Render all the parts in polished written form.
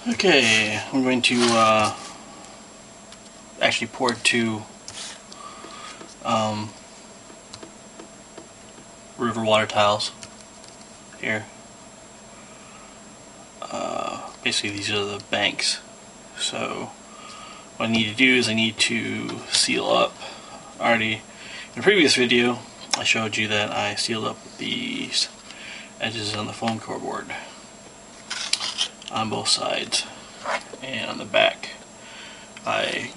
Okay, I'm going to actually pour 2 river water tiles here. Basically these are the banks. So what I need to do is I need to seal up. Already in a previous video I showed you that I sealed up these edges on the foam core board on both sides, and on the back I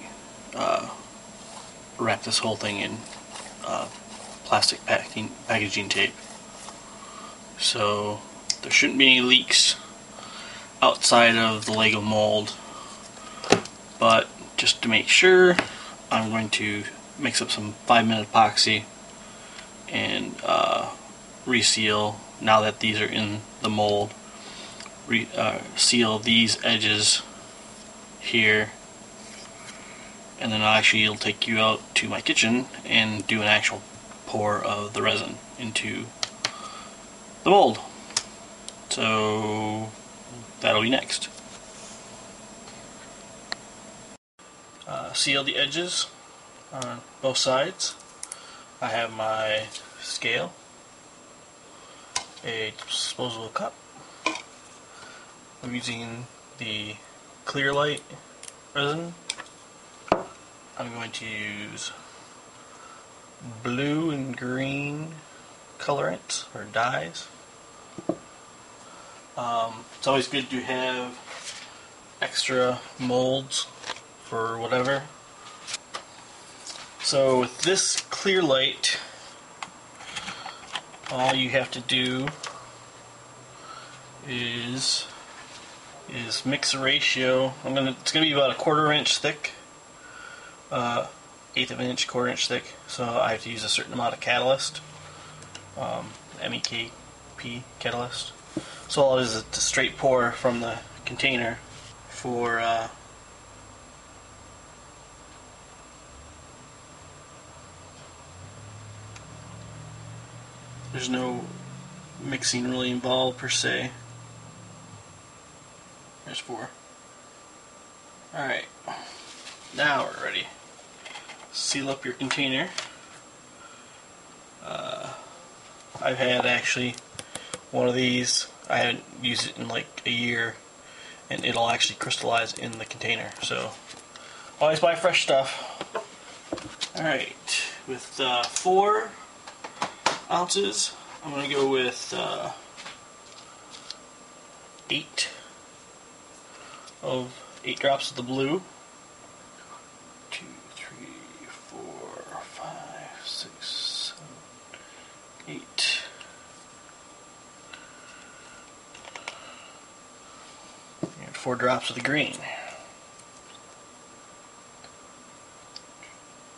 wrapped this whole thing in plastic packaging tape, so there shouldn't be any leaks outside of the Lego mold. But just to make sure, I'm going to mix up some 5-minute epoxy and reseal. Now that these are in the mold, seal these edges here, and then it'll take you out to my kitchen and do an actual pour of the resin into the mold. So that'll be next. Seal the edges on both sides. I have my scale, a disposable cup. I'm using the clear light resin. I'm going to use blue and green colorants or dyes. It's always good to have extra molds for whatever. So with this clear light, all you have to do is mix a ratio. It's gonna be about a 1/4 inch thick, 1/8 of an inch, 1/4 inch thick. So I have to use a certain amount of catalyst, MEKP catalyst. So all it is a straight pour from the container for there's no mixing really involved per se. There's 4. Alright, now we're ready. Seal up your container. I've had actually one of these, I haven't used it in like a year, and it'll actually crystallize in the container. So always buy fresh stuff. Alright, with 4 ounces, I'm going to go with 8 drops of the blue. 2, 3, 4, 5, 6, 7, 8. And 4 drops of the green.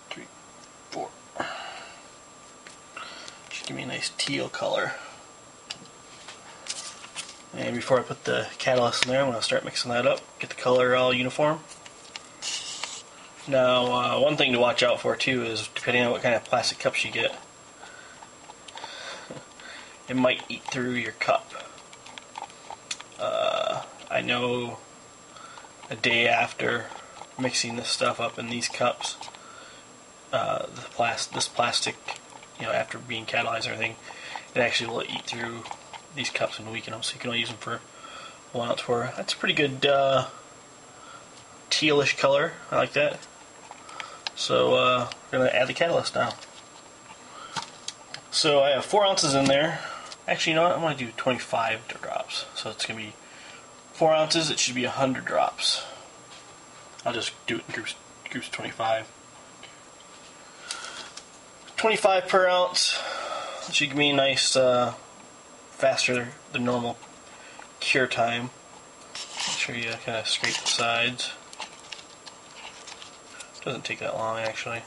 3, 4. Should give me a nice teal color. And before I put the catalyst in there, I'm going to start mixing that up, get the color all uniform. Now, one thing to watch out for too is, depending on what kind of plastic cups you get, it might eat through your cup. I know a day after mixing this stuff up in these cups, this plastic, after being catalyzed and everything, it actually will eat through these cups and weaken them, so you can only use them for 1 ounce pour. That's a pretty good tealish color. I like that. So we're going to add the catalyst now. So I have 4 ounces in there. Actually, you know what? I'm going to do 25 drops. So it's going to be 4 ounces. It should be 100 drops. I'll just do it in groups of 25. 25 per ounce. It should give me a nice faster than normal cure time. Make sure you kind of scrape the sides. Doesn't take that long, actually.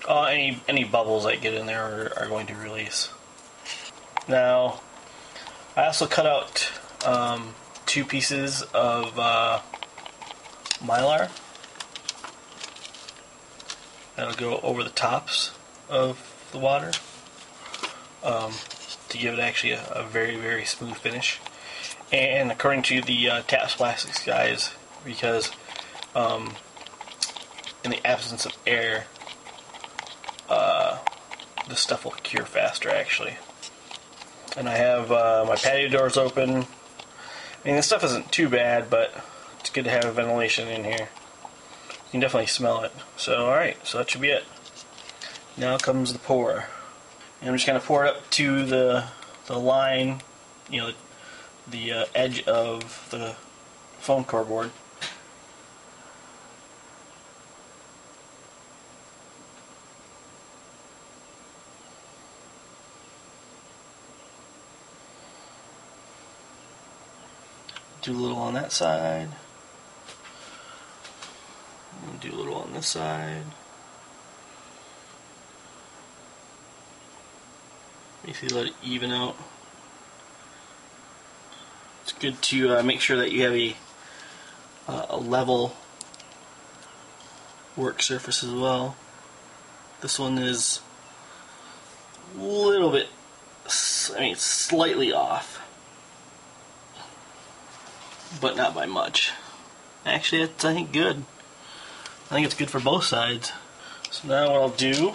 Any bubbles that get in there are going to release. Now, I also cut out 2 pieces of Mylar. That'll go over the tops of the water. to give it actually a very, very smooth finish. And according to the Taps Plastics guys, because in the absence of air, the stuff will cure faster actually. And I have my patio doors open. I mean, this stuff isn't too bad, but it's good to have ventilation in here. You can definitely smell it. So, alright, so that should be it. Now comes the pour. And I'm just going to pour it up to the line, you know, the edge of the foam core board. Do a little on that side. And do a little on this side. Basically let it even out. It's good to make sure that you have a level work surface as well. This one is a little bit, I mean, slightly off, but not by much. Actually, it's, I think, good. I think it's good for both sides. So now what I'll do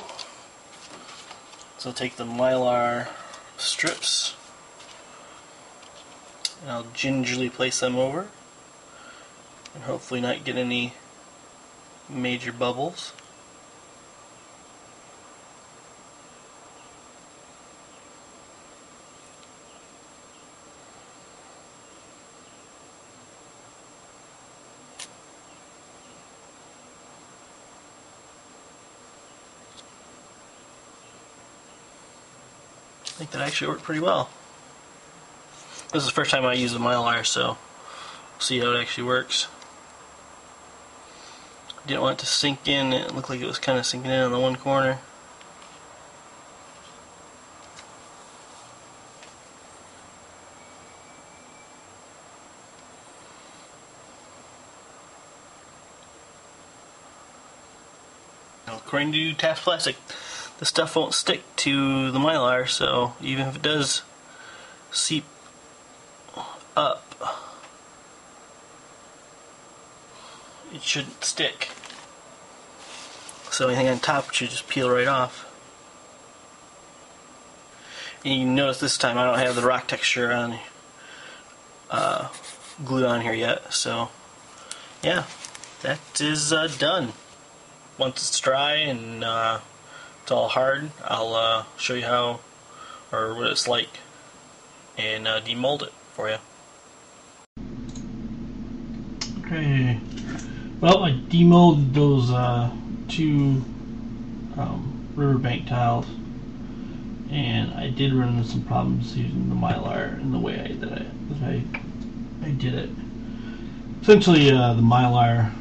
is I'll take the Mylar strips and I'll gingerly place them over and hopefully not get any major bubbles. I think that actually worked pretty well. This is the first time I use the Mylar, so we'll see how it actually works. Didn't want it to sink in. It looked like it was kind of sinking in on the one corner. Now, according to Taps Plastic, the stuff won't stick to the Mylar, so even if it does seep up, it shouldn't stick. So anything on top should just peel right off. And you can notice this time I don't have the rock texture on glued on here yet, so yeah, that is done. Once it's dry and it's all hard, I'll show you how, or what it's like, and demold it for you. Okay, well, I demolded those two riverbank tiles, and I did run into some problems using the Mylar in the way I did it. Essentially, the Mylar,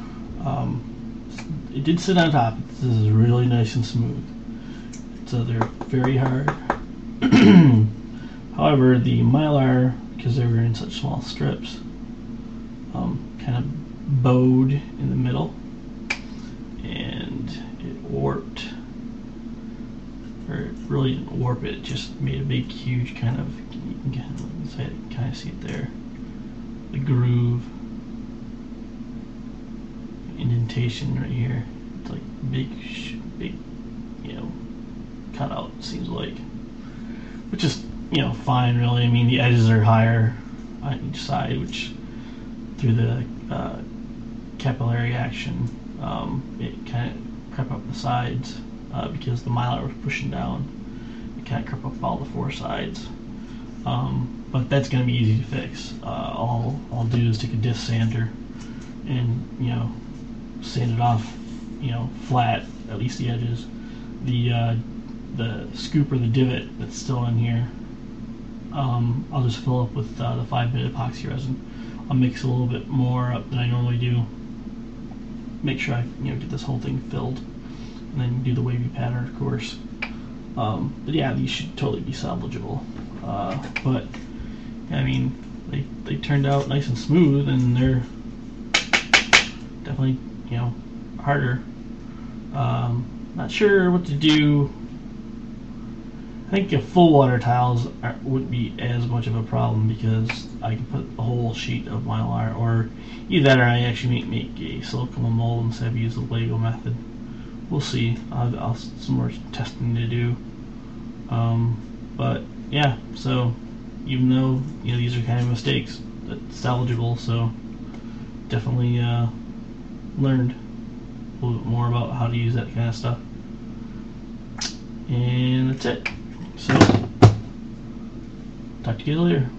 it did sit on top. This is really nice and smooth. So they're very hard. However, the Mylar, because they were in such small strips, kind of bowed in the middle, and it warped. Or it really didn't warp it, just made a big, huge kind of, you can kind of see it there, the groove, indentation right here. It's like big, you know, cutout, seems like, which is, you know, fine really. I mean, the edges are higher on each side, which through the capillary action, it kind of crept up the sides because the Mylar was pushing down. It kind of crept up all the four sides, but that's going to be easy to fix. All I'll do is take a disc sander and, you know, sand it off, you know, flat, at least the edges. The scoop or the divot that's still in here, I'll just fill up with the 5-minute epoxy resin. I'll mix a little bit more up than I normally do. Make sure I, you know, get this whole thing filled, and then do the wavy pattern, of course. But yeah, these should totally be salvageable. But I mean, they turned out nice and smooth, and they're definitely, you know, harder. Not sure what to do. think if full water tiles wouldn't be as much of a problem because I can put a whole sheet of Mylar, or either that or I actually make a silicone mold instead of use the Lego method. We'll see. I'll some more testing to do. But yeah, so even though these are kind of mistakes, it's salvageable. So definitely learned a little bit more about how to use that kind of stuff. And that's it. So talk to you later.